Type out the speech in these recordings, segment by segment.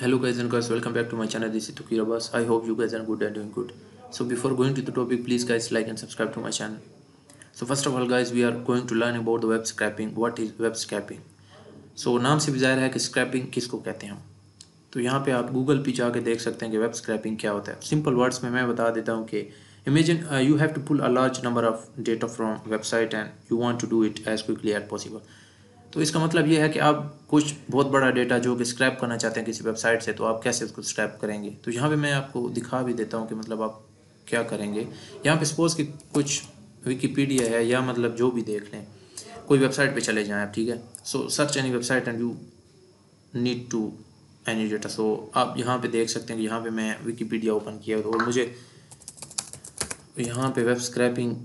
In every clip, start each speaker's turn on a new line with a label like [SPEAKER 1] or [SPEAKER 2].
[SPEAKER 1] Hello guys and girls, welcome back to my channel. This is Tukir Abbas. I hope you guys are good and doing good. So before going to the topic, please guys like and subscribe to my channel. So first of all guys, we are going to learn about the web scraping. What is web scraping? So नाम से भी ज़ाहिर है कि scrapping किसको कहते हैं हम. तो यहाँ पे आप गूगल पे जाके देख सकते हैं कि वेब स्क्रैपिंग क्या होता है. सिंपल वर्ड्स में मैं बता देता हूँ कि imagine you have to pull a large number of data from website and you want to do it as quickly as possible. तो इसका मतलब ये है कि आप कुछ बहुत बड़ा डेटा जो कि स्क्रैप करना चाहते हैं किसी वेबसाइट से, तो आप कैसे उसको स्क्रैप करेंगे. तो यहाँ पे मैं आपको दिखा भी देता हूँ कि मतलब आप क्या करेंगे. यहाँ पे सपोज़ कि कुछ विकीपीडिया है या मतलब जो भी देख लें, कोई वेबसाइट पे चले जाएं आप, ठीक है. So search any website and you need to any data. So आप यहाँ पे देख सकते हैं कि यहाँ पे मैं विकीपीडिया ओपन किया और मुझे यहाँ पे वेब स्क्रैपिंग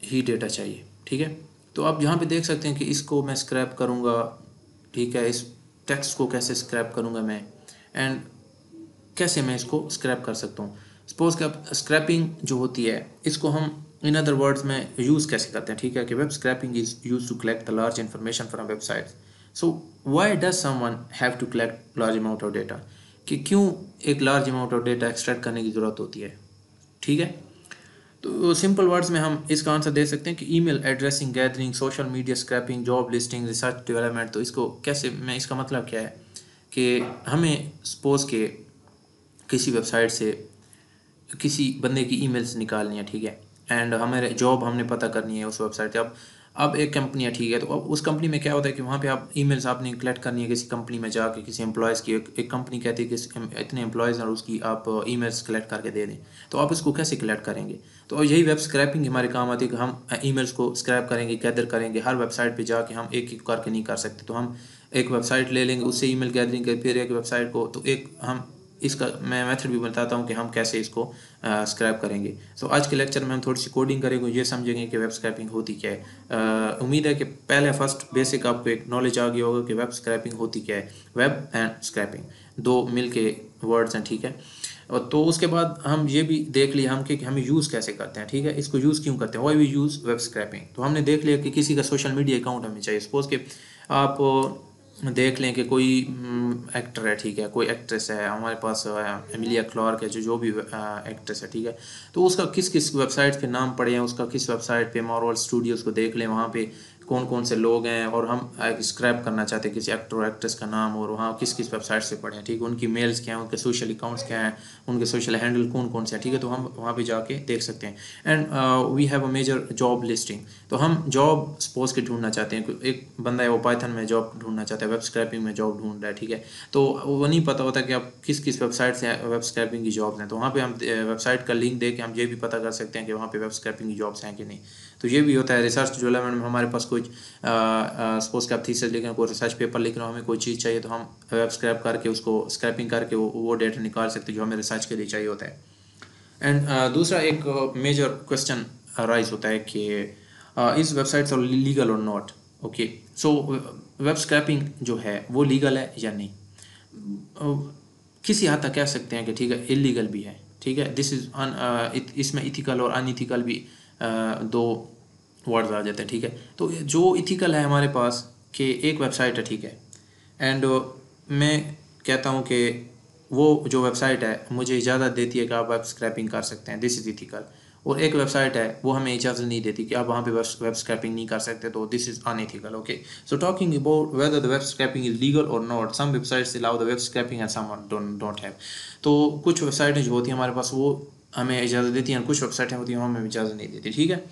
[SPEAKER 1] ही डेटा चाहिए, ठीक है. तो आप यहाँ पे देख सकते हैं कि इसको मैं स्क्रैप करूँगा, ठीक है. इस टेक्स्ट को कैसे स्क्रैप करूँगा मैं, एंड कैसे मैं इसको स्क्रैप कर सकता हूँ. सपोज़ कि अब स्क्रैपिंग जो होती है इसको हम इन अदर वर्ड्स में यूज़ कैसे करते हैं, ठीक है. कि web scraping is use to collect the large information from website. So why does someone have to collect large amount of data, कि क्यों एक large amount of data extract करने की ज़रूरत होती है, ठीक है. तो सिंपल वर्ड्स में हम इसका आंसर दे सकते हैं कि email addressing, gathering, social media scraping, job listing, research development. तो इसको कैसे मैं, इसका मतलब क्या है कि हमें सपोज़ के किसी वेबसाइट से किसी बंदे की ईमेल्स निकालनी है, ठीक है. एंड हमारे जॉब हमने पता करनी है उस वेबसाइट पे. अब एक कंपनी है, ठीक है. तो अब उस कंपनी में क्या होता है कि वहाँ पे आप ईमेल्स आपने कलेक्ट करनी है किसी कंपनी में जाके, किसी एम्प्लॉयज़ की. एक कंपनी कहती है कि इतने एम्प्लॉयज़ और उसकी आप ईमेल्स कलेक्ट करके दे दें. तो आप इसको कैसे कलेक्ट करेंगे. तो यही वेब स्क्रैपिंग हमारे काम आती है कि हम ईमेल्स को स्क्रैप करेंगे, गैदर करेंगे. हर वेबसाइट पे जाके हम एक एक करके नहीं कर सकते. तो हम एक वेबसाइट ले लेंगे, उससे ईमेल गैदरिंग कर, फिर एक वेबसाइट को. तो एक हम इसका मैं मेथड भी बताता हूँ कि हम कैसे इसको स्क्रैप करेंगे. सो आज के लेक्चर में हम थोड़ी सी कोडिंग करेंगे, ये समझेंगे कि वेब स्क्रैपिंग होती क्या है. उम्मीद है कि पहले फर्स्ट बेसिक आपको एक नॉलेज आ गया होगा कि वेब स्क्रैपिंग होती क्या है. वेब एंड स्क्रैपिंग दो मिल के वर्ड्स हैं, ठीक है. और तो उसके बाद हम ये भी देख लिया हम कि हमें यूज़ कैसे करते हैं, ठीक है. इसको यूज़ क्यों करते हैं, why we use web scraping. तो हमने देख लिया कि किसी का सोशल मीडिया अकाउंट हमें चाहिए. सपोज़ कि आप देख लें कि कोई एक्टर है, ठीक है, कोई एक्ट्रेस है हमारे पास, एमिलिया क्लार्क है, जो भी एक्ट्रेस है, ठीक है. तो उसका किस किस वेबसाइट पे नाम पड़े हैं, उसका किस वेबसाइट पे मार्वल स्टूडियोज़ को देख लें, वहाँ पे कौन कौन से लोग हैं, और हम स्क्रैप करना चाहते हैं किसी एक्टर और एक्ट्रेस का नाम और वहाँ किस किस वेबसाइट से पढ़े हैं, ठीक है. उनकी मेल्स क्या हैं, उनके सोशल अकाउंट्स क्या हैं, उनके सोशल हैंडल कौन कौन से हैं, ठीक है. तो हम वहाँ पे जाके देख सकते हैं. And we have a major job listing. तो हम जॉब सपोज के ढूंढना चाहते हैं. एक बंदा है वो पाइथन में जॉब ढूंढना चाहता है, वेब स्क्रैपिंग में जॉब ढूंढ रहा है, ठीक है. तो वो नहीं पता होता कि आप किस किस वेबसाइट से वेब स्क्रैपिंग की जॉब्स हैं. तो वहाँ पे हम वेबसाइट का लिंक दे के हम ये भी पता कर सकते हैं कि वहाँ पे वेब स्क्रैपिंग की जॉब्स हैं कि नहीं. तो ये भी होता है. रिसर्च डेवलपमेंट में हमारे पास कुछ सपोज कि आप थीसिस लिख रहे हैं, कोई रिसर्च पेपर लिख रहे हो, हमें कोई चीज़ चाहिए, तो हम वेब स्क्रैप करके उसको स्क्रैपिंग करके वो डेटा निकाल सकते हैं जो हमें रिसर्च के लिए चाहिए होता है. एंड दूसरा एक मेजर क्वेश्चन राइज होता है कि इस वेबसाइट्स आर लीगल और not. Okay, so web scrapping जो है वो लीगल है या नहीं. किसी हद तक कह सकते हैं कि ठीक है इलीगल भी है, ठीक है. दिस इज इसमें इथिकल और अनइथिकल भी दो वर्ड्स आ जाते हैं, ठीक है. तो जो इथिकल है हमारे पास कि एक वेबसाइट है, ठीक है, एंड मैं कहता हूँ कि वो जो वेबसाइट है मुझे इजाज़त देती है कि आप वेब स्क्रैपिंग कर सकते हैं, दिस इज़ इथिकल. और एक वेबसाइट है वो हमें इजाज़त नहीं देती कि आप वहाँ पे वेब स्क्रैपिंग नहीं कर सकते, तो this is unethical. Okay, so talking about whether the web scraping is legal और not, some websites allow the web scraping and some don't have. तो कुछ वेबसाइटें जो होती हैं हमारे पास वो हमें इजाज़त देती हैं, कुछ वेबसाइटें होती हैं वो हमें इजाज़त नहीं देती, ठीक है.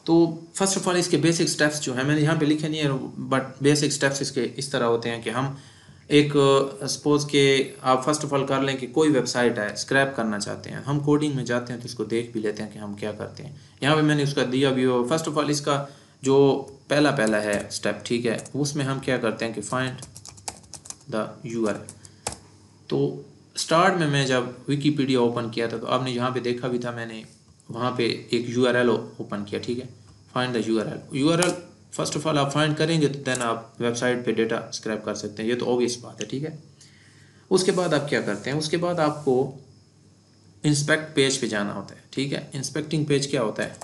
[SPEAKER 1] तो फर्स्ट ऑफ ऑल इसके बेसिक स्टेप्स जो है मैंने यहाँ पे लिखे नहीं है, बट बेसिक स्टेप्स इसके इस तरह होते हैं कि हम एक सपोज के आप फर्स्ट ऑफ ऑल कर लें कि कोई वेबसाइट है स्क्रैप करना चाहते हैं, हम कोडिंग में जाते हैं तो इसको देख भी लेते हैं कि हम क्या करते हैं. यहाँ पे मैंने उसका दिया भी हो. फर्स्ट ऑफ ऑल इसका जो पहला है स्टेप, ठीक है, उसमें हम क्या करते हैं कि फाइंड द यूआरएल. तो स्टार्ट में मैं जब विकीपीडिया ओपन किया था तो आपने यहाँ पे देखा भी था, मैंने वहाँ पे एक यूआरएल ओपन किया, ठीक है. Find the URL first of all आप फाइंड करेंगे तो देन आप वेबसाइट पे डेटा स्क्रैप कर सकते हैं, ये तो ऑब्वियस बात है, ठीक है. उसके बाद आप क्या करते हैं, उसके बाद आपको इंस्पेक्ट पेज पे जाना होता है, ठीक है. इंस्पेक्टिंग पेज क्या होता है,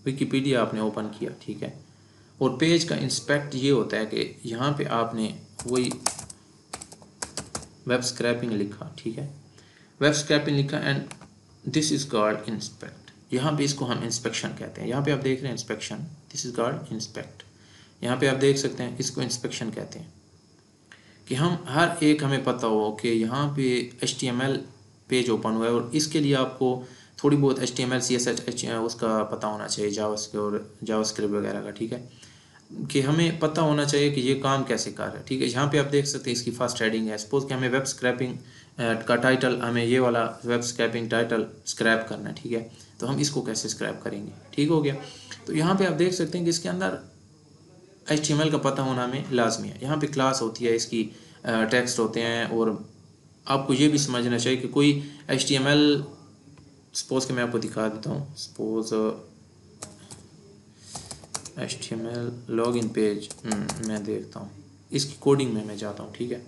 [SPEAKER 1] विकीपीडिया आपने ओपन किया, ठीक है, और पेज का इंस्पेक्ट ये होता है कि यहाँ पे आपने वही वेब स्क्रैपिंग लिखा, ठीक है, वेब स्क्रैपिंग लिखा and this is called inspect. यहाँ पे इसको हम इंस्पेक्शन कहते हैं। यहाँ पे आप देख रहे हैं inspection, this is called inspect. यहाँ पे आप देख सकते हैं इसको इंस्पेक्शन कहते हैं कि हम हर एक हमें पता हो कि यहाँ पे HTML पेज ओपन हुआ है और इसके लिए आपको थोड़ी बहुत HTML CSS उसका पता होना चाहिए, जावास्क्रिप्ट वगैरह का, ठीक है, कि हमें पता होना चाहिए कि ये काम कैसे कर रहा है, ठीक है। यहाँ पे आप देख सकते हैं इसकी फर्स्ट हेडिंग है। सपोज कि हमें वेब स्क्रैपिंग का टाइटल, हमें ये वाला वेब स्क्रैपिंग टाइटल स्क्रैप करना है, ठीक है, तो हम इसको कैसे स्क्रैप करेंगे, ठीक हो गया। तो यहाँ पे आप देख सकते हैं कि इसके अंदर HTML का पता होना हमें लाजमी है। यहाँ पे क्लास होती है, इसकी टेक्स्ट होते हैं, और आपको ये भी समझना चाहिए कि कोई HTML, सपोज कि मैं आपको दिखा देता हूँ, सपोज HTML लॉगिन पेज मैं देखता हूँ, इसकी कोडिंग में मैं जाता हूँ, ठीक है।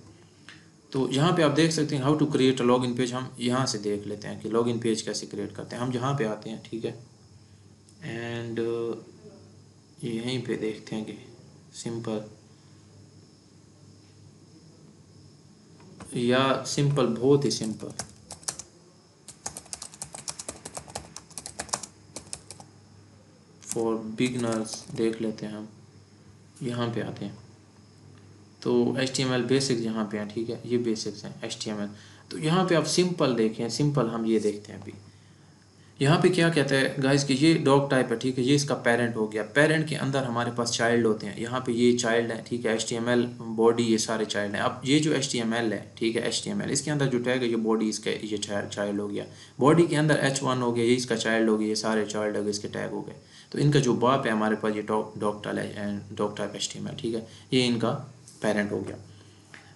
[SPEAKER 1] तो यहाँ पे आप देख सकते हैं how to create a login page. हम यहाँ से देख लेते हैं कि लॉगिन पेज कैसे क्रिएट करते हैं। हम जहाँ पे आते हैं, ठीक है, एंड यहीं पे देखते हैं कि सिंपल या सिंपल, बहुत ही सिंपल, फॉर बिगनर्स देख लेते हैं। हम यहाँ पे आते हैं तो HTML बेसिक्स यहाँ पे हैं, ठीक है, ये बेसिक्स हैं HTML। तो यहाँ पे आप सिंपल देखें, सिंपल हम ये देखते हैं अभी। यहाँ पे क्या कहता है गाइस कि ये डॉग टाइप है, ठीक है, ये इसका पेरेंट हो गया। पेरेंट के अंदर हमारे पास चाइल्ड होते हैं, यहाँ पे ये चाइल्ड है, ठीक है, HTML बॉडी, ये सारे चाइल्ड हैं। अब ये जो HTML है, ठीक है, HTML इसके अंदर जो टैग है, ये बॉडी इसका, ये चाइल्ड हो गया। बॉडी के अंदर H1 हो गया, ये इसका चाइल्ड हो गया, ये सारे चाइल्ड हो गए, इसके टैग हो गए। तो इनका जो बाप है हमारे पास, ये डॉग टाइप HTML, ठीक है, ये इनका पेरेंट हो गया।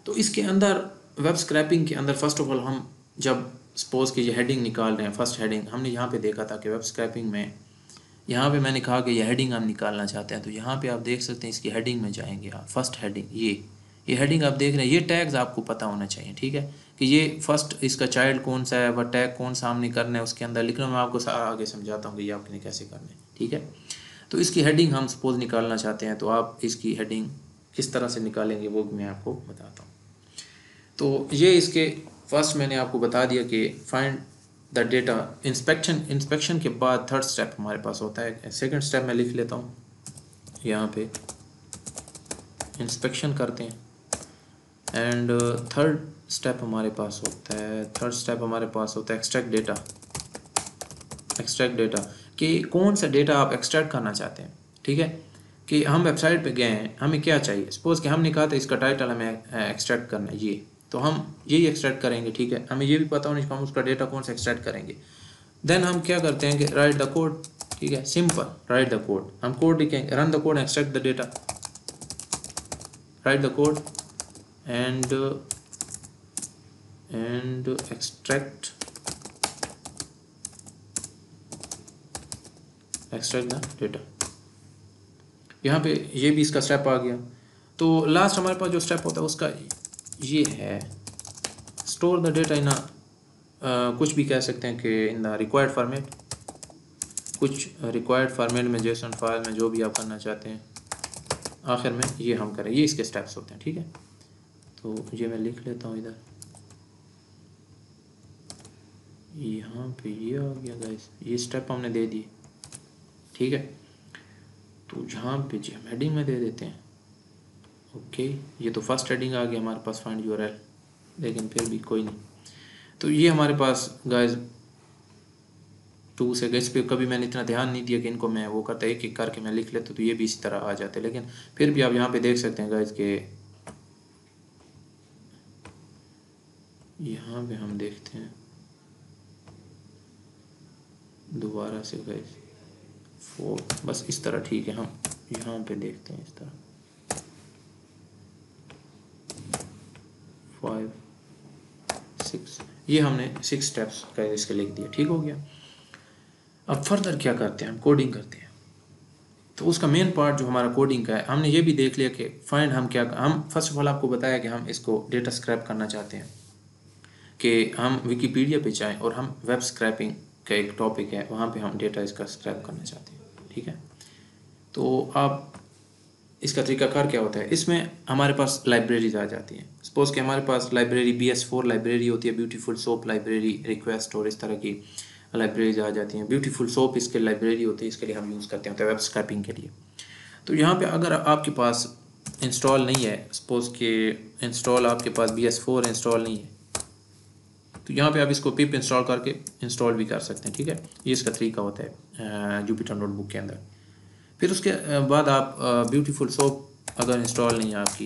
[SPEAKER 1] तो इसके अंदर वेब स्क्रैपिंग के अंदर फर्स्ट ऑफ ऑल हम जब सपोज कि ये हेडिंग निकाल रहे हैं, फर्स्ट हेडिंग हमने यहाँ पे देखा था कि वेब स्क्रैपिंग में, यहाँ पे मैंने कहा कि ये हेडिंग हम निकालना चाहते हैं। तो यहाँ पे आप देख सकते हैं इसकी हेडिंग में जाएंगे आप, फर्स्ट हेडिंग, ये हेडिंग आप देख रहे हैं, ये टैग्स आपको पता होना चाहिए, ठीक है, कि ये फर्स्ट इसका चाइल्ड कौन सा है, वह टैग कौन सा हमने करना है उसके अंदर लिखना। मैं आपको आगे समझाता हूँ कि ये आपने कैसे करना है, ठीक है। तो इसकी हेडिंग हम सपोज निकालना चाहते हैं, तो आप इसकी हेडिंग किस तरह से निकालेंगे वो भी मैं आपको बताता हूँ। तो ये इसके फर्स्ट मैंने आपको बता दिया कि फाइंड द डेटा। इंस्पेक्शन के बाद थर्ड स्टेप हमारे पास होता है। सेकंड स्टेप मैं लिख लेता हूँ यहाँ पे, इंस्पेक्शन करते हैं, एंड थर्ड स्टेप हमारे पास होता है, एक्सट्रैक्ट डेटा, कि कौन सा डेटा आप एक्सट्रैक्ट करना चाहते हैं, ठीक है, कि हम वेबसाइट पे गए हैं, हमें क्या चाहिए। सपोज कि हमने कहा था इसका टाइटल हमें एक्सट्रैक्ट करना है, ये तो हम यही एक्सट्रैक्ट करेंगे, ठीक है। हमें ये भी पता होना चाहिए हम उसका डेटा कौन सा एक्सट्रैक्ट करेंगे। देन हम क्या करते हैं कि राइट द कोड, ठीक है, सिंपल, राइट द कोड, हम कोड लिखेंगे, run the code, extract the data, right the code and extract the data. यहाँ पे ये भी इसका स्टेप आ गया। तो लास्ट हमारे पास जो स्टेप होता है उसका ये है, स्टोर द डेटा इन कुछ भी कह सकते हैं कि इन द रिक्वायर्ड फॉर्मेट, कुछ रिक्वायर्ड फॉर्मेट में, जेसन फाइल में, जो भी आप करना चाहते हैं, आखिर में ये हम करें। ये इसके स्टेप्स होते हैं, ठीक है। तो ये मैं लिख लेता हूँ इधर, यहाँ पे ये आ गया गाइस, ये स्टेप हमने दे दिए, ठीक है। तो यहाँ पे जी हम हेडिंग में दे देते हैं, ओके। ये तो फर्स्ट हेडिंग आ गया हमारे पास, फाइंड यूआरएल, लेकिन फिर भी कोई नहीं। तो ये हमारे पास गाइस 2 से, इस पे कभी मैंने इतना ध्यान नहीं दिया कि इनको मैं वो करता, एक एक करके मैं लिख लेता, तो ये भी इसी तरह आ जाते। लेकिन फिर भी आप यहाँ पे देख सकते हैं गाइस के यहाँ पे हम देखते हैं दोबारा से गाइस 4, बस इस तरह, ठीक है। हम यहाँ पे देखते हैं इस तरह 5 6, ये हमने 6 स्टेप्स का इसके लिख दिया, ठीक हो गया। अब फर्दर क्या करते हैं, हम कोडिंग करते हैं। तो उसका मेन पार्ट जो हमारा कोडिंग का है, हमने ये भी देख लिया कि फाइंड हम फर्स्ट ऑफ ऑल आपको बताया कि हम इसको डेटा स्क्रैप करना चाहते हैं, कि हम विकिपीडिया पे जाएं और हम वेब स्क्रैपिंग का एक टॉपिक है, वहाँ पे हम डेटा इसका स्क्रैप करना चाहते हैं, ठीक है। तो आप इसका तरीकाकार क्या होता है, इसमें हमारे पास लाइब्रेरीज आ जाती हैं। सपोज़ कि हमारे पास लाइब्रेरी BS4 लाइब्रेरी होती है, ब्यूटीफुल सोप लाइब्रेरी, रिक्वेस्ट और इस तरह की लाइब्रेरीज आ जाती हैं। ब्यूटीफुल सोप इसके लाइब्रेरी होती है, इसके लिए हम यूज़ करते हैं वेब स्क्रैपिंग के लिए। तो यहाँ पे अगर आपके पास इंस्टॉल नहीं है, सपोज़ कि इंस्टॉल आपके पास BS4 इंस्टॉल नहीं है, तो यहाँ पे आप इसको पिप इंस्टॉल करके इंस्टॉल भी कर सकते हैं, ठीक है। ये इसका तरीका होता है जुपिटर नोटबुक के अंदर। फिर उसके बाद आप ब्यूटीफुल सोप अगर इंस्टॉल नहीं है आपकी,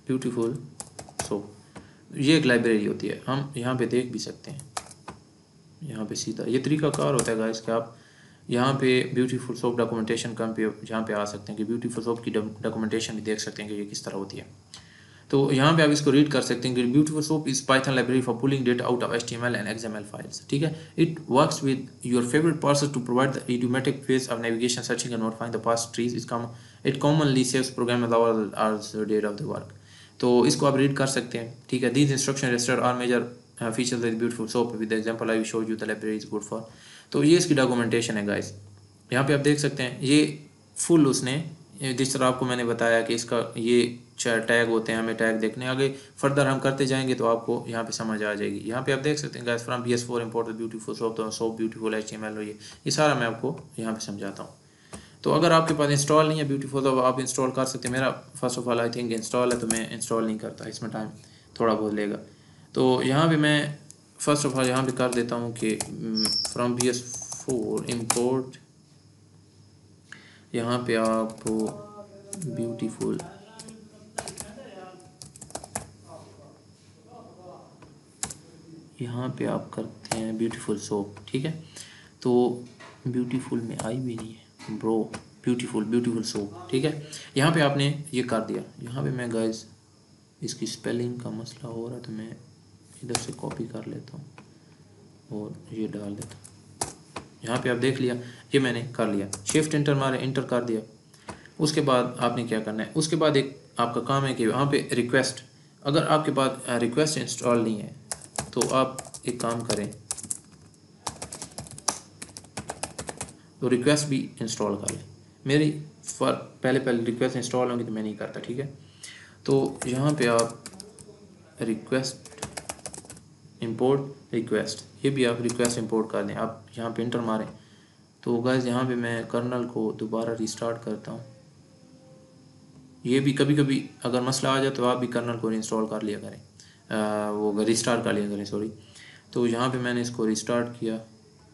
[SPEAKER 1] ब्यूटीफुल सोप ये एक लाइब्रेरी होती है, हम यहाँ पे देख भी सकते हैं। यहाँ पे सीधा ये तरीकाकार होता है गाइस कि आप यहाँ पे ब्यूटीफुल सोप डॉक्यूमेंटेशन कम पे जहाँ पे आ सकते हैं कि ब्यूटीफुल सोप की डॉक्यूमेंटेशन भी देख सकते हैं कि ये किस तरह होती है। तो यहाँ पे आप इसको रीड कर सकते हैं कि beautiful soup is Python library for pulling data out of HTML and XML files, ठीक है। It works with your favourite parser to provide the idiomatic ways of navigation, searching and modifying the parse trees. It commonly saves program hours a day of the work. तो इसको आप read कर सकते हैं, ठीक है। These instruction listed are major features of beautiful soap with the example I showed you the library is good for. तो ये इसकी डॉक्यूमेंटेशन है गाइस, यहाँ पे आप देख सकते हैं। ये फुल उसने जिस तरह आपको मैंने बताया कि इसका ये टैग होते हैं, हमें टैग देखने आगे फर्दर हम करते जाएंगे तो आपको यहाँ पे समझ आ जाएगी। यहाँ पे आप देख सकते हैं guys from BS4 import beautiful soap, तो सोप ब्यूटीफुल HTML ये सारा मैं आपको यहाँ पे समझाता हूँ। तो अगर आपके पास इंस्टॉल नहीं है ब्यूटीफुल तो आप इंस्टॉल कर सकते हैं। मेरा first of all I think install है तो मैं इंस्टॉल नहीं करता, इसमें टाइम थोड़ा बहुत लेगा। तो यहाँ पर मैं फर्स्ट ऑफ ऑल यहाँ पर कर देता हूँ कि फ्रॉम BS4 इम्पोर्ट, यहाँ पे आप ब्यूटीफुल यहाँ पे आप करते हैं ब्यूटीफुल सोप, ठीक है। तो ब्यूटीफुल में आई भी नहीं है ब्रो, ब्यूटीफुल सोप, ठीक है। यहाँ पे आपने ये कर दिया। यहाँ पे मैं गाइस इसकी स्पेलिंग का मसला हो रहा है तो मैं इधर से कॉपी कर लेता हूँ और ये डाल देता हूँ। यहाँ पे आप देख लिया ये मैंने कर लिया, शिफ्ट इंटर मारे, इंटर कर दिया। उसके बाद आपने क्या करना है, उसके बाद एक आपका काम है कि यहाँ पे रिक्वेस्ट, अगर आपके पास रिक्वेस्ट इंस्टॉल नहीं है तो आप एक काम करें तो रिक्वेस्ट भी इंस्टॉल कर लें। मेरी पहले रिक्वेस्ट इंस्टॉल होंगी तो मैं नहीं करता, ठीक है। तो यहाँ पे आप रिक्वेस्ट इंपोर्ट रिक्वेस्ट, ये भी आप रिक्वेस्ट इंपोर्ट कर दें। आप यहाँ पे इंटर मारें तो गाइस यहाँ पे मैं कर्नल को दोबारा रिस्टार्ट करता हूँ। ये भी कभी कभी अगर मसला आ जाए तो आप भी कर्नल को इंस्टॉल कर लिया करें, वो रिस्टार्ट कर लिया करें, सॉरी। तो यहाँ पे मैंने इसको रिस्टार्ट किया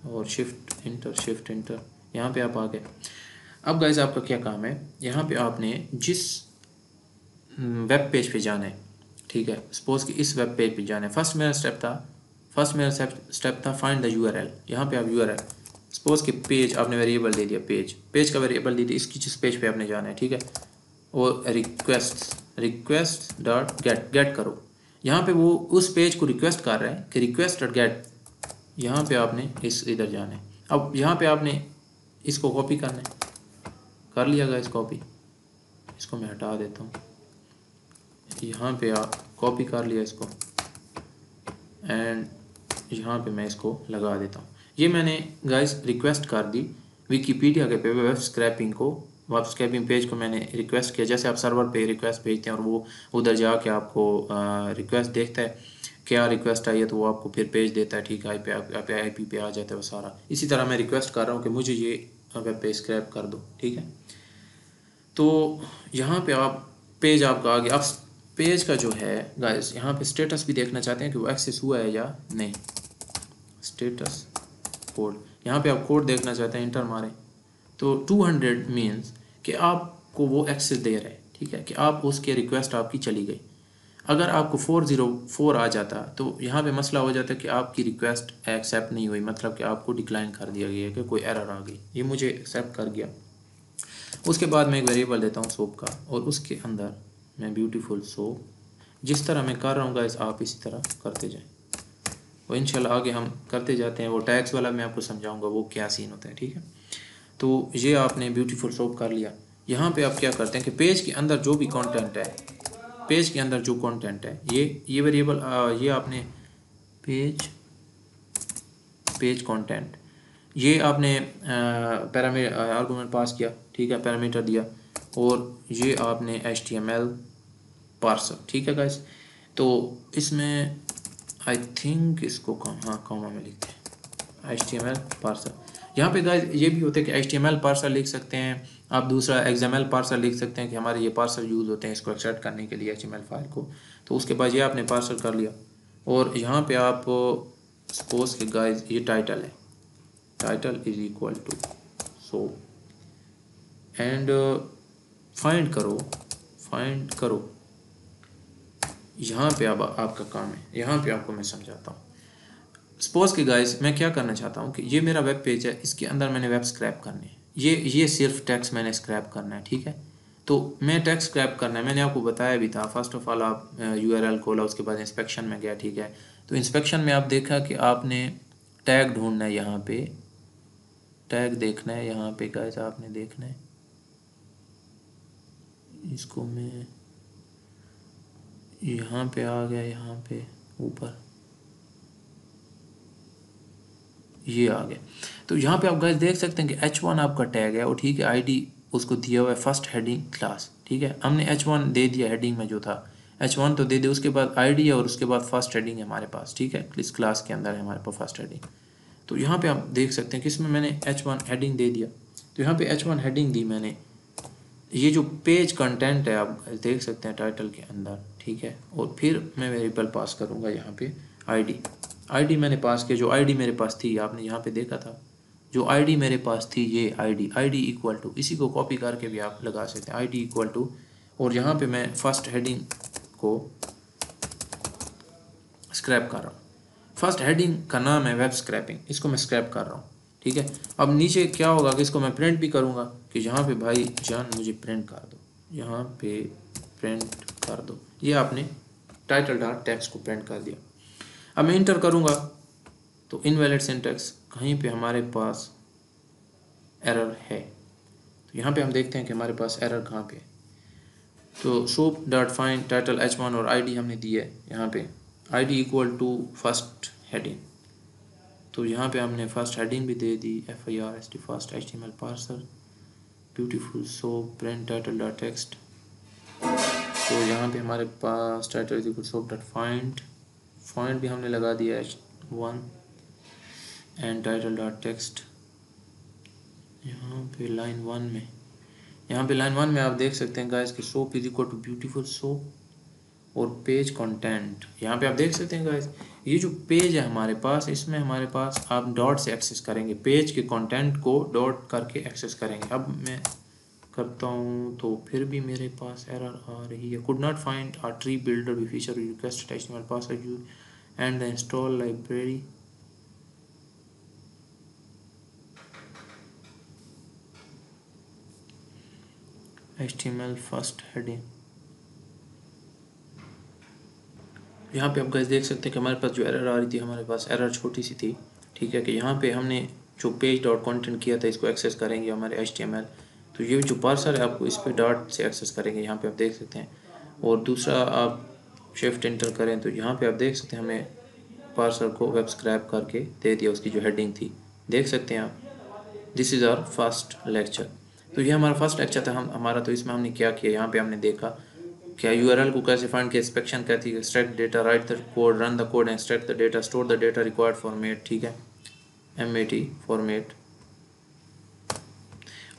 [SPEAKER 1] और शिफ्ट इंटर यहाँ पे आप आ गए। अब गाइस आपका क्या काम है, यहाँ पे आपने जिस वेब पेज पे जाना है, ठीक है। सपोज कि इस वेब पेज पे जाना है। फर्स्ट मेरा स्टेप था फाइंड द URL। यहाँ पे आप URL, सपोज कि पेज आपने वेरिएबल दे दिया, पेज का वेरिएबल दे दिया, इसकी जिस पेज पे आपने जाना है, ठीक है। और रिक्वेस्ट डॉट गेट करो। यहाँ पे वो उस पेज को रिक्वेस्ट कर रहा है कि रिक्वेस्ट डॉट गेट, यहाँ पे आपने इधर जाना है। अब यहाँ पे आपने इसको कॉपी करना है, कर लिया गाइस कॉपी, इसको मैं हटा देता हूँ। यहाँ पे आप कॉपी कर लिया इसको एंड यहाँ पे मैं इसको लगा देता हूँ। ये मैंने गाइस रिक्वेस्ट कर दी विकीपीडिया के पे वेब स्क्रैपिंग पेज को मैंने रिक्वेस्ट किया। जैसे आप सर्वर पे रिक्वेस्ट भेजते हैं और वो उधर जाके आपको रिक्वेस्ट देखता है क्या रिक्वेस्ट आई है तो वो आपको फिर पेज देता है, ठीक है। IP पे आ जाता है वो सारा। इसी तरह मैं रिक्वेस्ट कर रहा हूँ कि मुझे ये वेब पेज स्क्रैप कर दो, ठीक है। तो यहाँ पे आप पेज आपका आ गया। अब पेज का जो है गाइस यहाँ पे स्टेटस भी देखना चाहते हैं कि वो एक्सेस हुआ है या नहीं। स्टेटस कोड, यहाँ पे आप कोड देखना चाहते हैं, इंटर मारें तो 200 मीन्स कि आपको वो एक्सेस दे रहा है, ठीक है, कि आप उसके रिक्वेस्ट आपकी चली गई। अगर आपको 404 आ जाता तो यहाँ पे मसला हो जाता कि आपकी रिक्वेस्ट एक्सेप्ट नहीं हुई, मतलब कि आपको डिक्लाइन कर दिया गया कि कोई एरर आ गई। ये मुझे एक्सेप्ट कर गया। उसके बाद मैं एक वेरिएबल देता हूँ सोप का और उसके अंदर मैं ब्यूटीफुल सोप, जिस तरह मैं कर रहा हूँ गाइस आप इसी तरह करते जाएं और इंशाल्लाह आगे हम करते जाते हैं। वो टैग्स वाला मैं आपको समझाऊंगा वो क्या सीन होता है, ठीक है। तो ये आपने ब्यूटीफुल सोप कर लिया। यहाँ पे आप क्या करते हैं कि पेज के अंदर जो भी कंटेंट है, पेज के अंदर जो कंटेंट है ये वेरिएबल ये आपने पेज कंटेंट ये आपने पैरामीटर आर्गूमेंट पास किया, ठीक है, पैरामीटर दिया, और ये आपने HTML पार्सर, ठीक है गाइस। तो इसमें आई थिंक इसको कॉमा में लिखते हैं HTML पार्सर। यहाँ पे गाइस ये भी होता है कि HTML पार्सर लिख सकते हैं आप, दूसरा XML पार्सर लिख सकते हैं कि हमारे ये पार्सर यूज़ होते हैं इसको एक्सट्रैक्ट करने के लिए HTML फाइल को। तो उसके बाद ये आपने पार्सर कर लिया, और यहाँ पे आप सपोज के गाइस ये टाइटल है, title is equal to so, and find करो यहाँ पे अब आपका काम है, यहाँ पे आपको मैं समझाता हूँ। सपोज कि गाइस मैं क्या करना चाहता हूँ कि ये मेरा वेब पेज है, इसके अंदर मैंने वेब स्क्रैप करने हैं, ये सिर्फ टेक्स्ट मैंने स्क्रैप करना है, ठीक है। तो मैं टेक्स्ट स्क्रैप करना है, मैंने आपको बताया भी था। फर्स्ट ऑफ ऑल आप URL खोला, उसके बाद इंस्पेक्शन में गया, ठीक है। तो इंस्पेक्शन में आप देखा कि आपने टैग ढूंढना है, यहाँ पे टैग देखना है, यहाँ पे गाइस आपने देखना है, इसको मैं यहाँ पे आ गया, यहाँ पे ऊपर ये आ गया। तो यहाँ पे आप गाइस देख सकते हैं कि H1 आपका टैग है, और ठीक है ID उसको दिया हुआ है फर्स्ट हेडिंग क्लास, ठीक है। हमने H1 दे दिया हेडिंग में जो था, H1 तो दे दे, उसके बाद ID है और उसके बाद फर्स्ट हेडिंग है हमारे पास, ठीक है। इस क्लास के अंदर है हमारे पास फर्स्ट हेडिंग। तो यहाँ पे आप देख सकते हैं कि इसमें मैंने H1 हेडिंग दे दिया। तो यहाँ पे H1 हेडिंग दी मैंने, ये जो पेज कंटेंट है आप देख सकते हैं टाइटल के अंदर, ठीक है। और फिर मैं वेरिएबल पास करूँगा यहाँ पे ID मैंने पास किया, जो ID मेरे पास थी आपने यहाँ पे देखा था, जो ID मेरे पास थी ये ID इक्वल टू, इसी को कॉपी करके भी आप लगा सकते हैं, ID इक्वल टू, और यहाँ पे मैं फर्स्ट हेडिंग को स्क्रैप कर रहा हूँ। फर्स्ट हेडिंग का नाम है वेब स्क्रैपिंग, इसको मैं स्क्रैप कर रहा हूँ, ठीक है। अब नीचे क्या होगा कि इसको मैं प्रिंट भी करूँगा कि यहाँ पे भाई जान मुझे प्रिंट कर दो, यहाँ पे प्रिंट कर दो, ये आपने टाइटल डॉट टेक्स्ट को प्रिंट कर दिया। अब मैं इंटर करूँगा तो इनवैलिड सिंटैक्स, कहीं पे हमारे पास एरर है। तो यहाँ पे हम देखते हैं कि हमारे पास एरर कहाँ पे है। तो soap dot find title H1 और ID हमने दी है यहाँ पे, ID equal to first heading. तो यहाँ पे हमने फर्स्ट हेडिंग भी दे दी, FIRST first HTML parser beautiful soup print title dot text. तो यहाँ पे हमारे पास title is equal soup dot find भी हमने लगा दिया H1 and title dot text. यहाँ पे लाइन 1 में, यहाँ पे लाइन 1 में आप देख सकते हैं गाइस कि soap is equal to beautiful soap, और पेज कंटेंट यहाँ पे आप देख सकते हैं गाइस, ये जो पेज है हमारे पास, इसमें हमारे पास आप डॉट से एक्सेस करेंगे, पेज के कंटेंट को डॉट करके एक्सेस करेंगे। अब मैं करता हूँ तो फिर भी मेरे पास एरर आ रही है, could not find a tree builder we feature request HTML password you and the install library. HTML first heading, यहाँ पे आप गाइस देख सकते हैं कि हमारे पास जो एरर आ रही थी, हमारे पास एरर छोटी सी थी, ठीक है। कि यहाँ पे हमने जो पेज डॉट कंटेंट किया था इसको एक्सेस करेंगे हमारे HTML, तो ये जो पार्सर है आपको इस पे डॉट से एक्सेस करेंगे, यहाँ पे आप देख सकते हैं। और दूसरा आप शिफ्ट एंटर करें तो यहाँ पे आप देख सकते हैं हमें पार्सर को वेब स्क्रैप करके दे दिया, उसकी जो हेडिंग थी देख सकते हैं आप। This is our first lecture. तो ये हमारा फर्स्ट लेक्चर था हमारा। तो इसमें हमने क्या किया, यहाँ पे हमने देखा क्या URL को कैसे फाइंड किया, इंस्पेक्शन कहती है, extract data, right the code, run the code, extract the data, store the data, required format, ठीक है, MAT फॉर्मेट,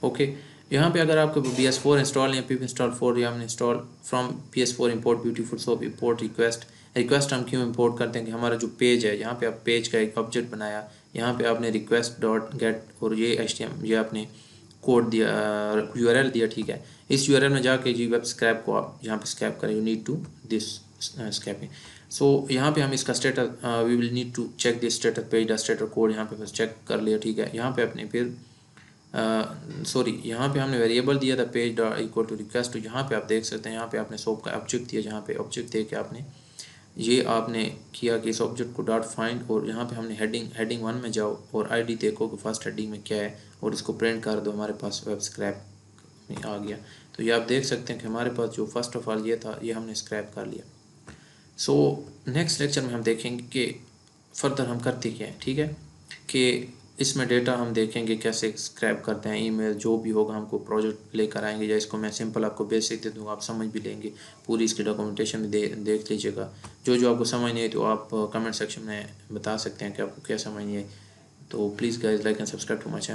[SPEAKER 1] ओके। यहाँ पे अगर आपको BS4 इंस्टॉल या pip इंस्टॉल 4 या हमने install from PS4 import beautiful soap import request हम क्यों इंपोर्ट करते हैं कि हमारा जो पेज है, यहाँ पे आप पेज का एक ऑब्जेक्ट बनाया, यहाँ पे आपने रिक्वेस्ट डॉट गेट और ये HTML ये आपने कोड दिया, URL दिया, ठीक है। इस URL में जाके जी वेब स्क्रैप को आप यहाँ पे स्क्रैप करें, you need to this scraping. So यहाँ पे हम इसका status we will need to check this status page the status code, यहाँ पे बस चेक कर लिया, ठीक है। यहाँ पे अपने फिर सॉरी यहाँ पे हमने वेरिएबल दिया था page dot equal to request. तो यहाँ पे आप देख सकते हैं यहाँ पे आपने सोप का ऑब्जेक्ट दिया, जहाँ पे ऑब्जेक्ट दे के आपने ये आपने किया कि इस ऑब्जेक्ट को डॉट फाइंड, और यहाँ पे हमने हेडिंग 1 में जाओ और ID देखो कि फर्स्ट हेडिंग में क्या है और इसको प्रिंट कर दो, हमारे पास वेब स्क्रैप में आ गया। तो ये आप देख सकते हैं कि हमारे पास जो फर्स्ट ऑफ ऑल ये था ये हमने स्क्रैप कर लिया। सो नेक्स्ट लेक्चर में हम देखेंगे कि फर्दर हम करते क्या हैं, ठीक है। कि इसमें डेटा हम देखेंगे कैसे स्क्रैप करते हैं, ईमेल जो भी होगा हमको प्रोजेक्ट लेकर आएंगे, या इसको मैं सिंपल आपको बेसिक दे दूँगा, आप समझ भी लेंगे। पूरी इसकी डॉक्यूमेंटेशन भी देख लीजिएगा। जो आप समझ नहीं है तो आप कमेंट सेक्शन में बता सकते हैं कि आपको क्या समझ नहीं है। तो please guys like and subscribe to my channel.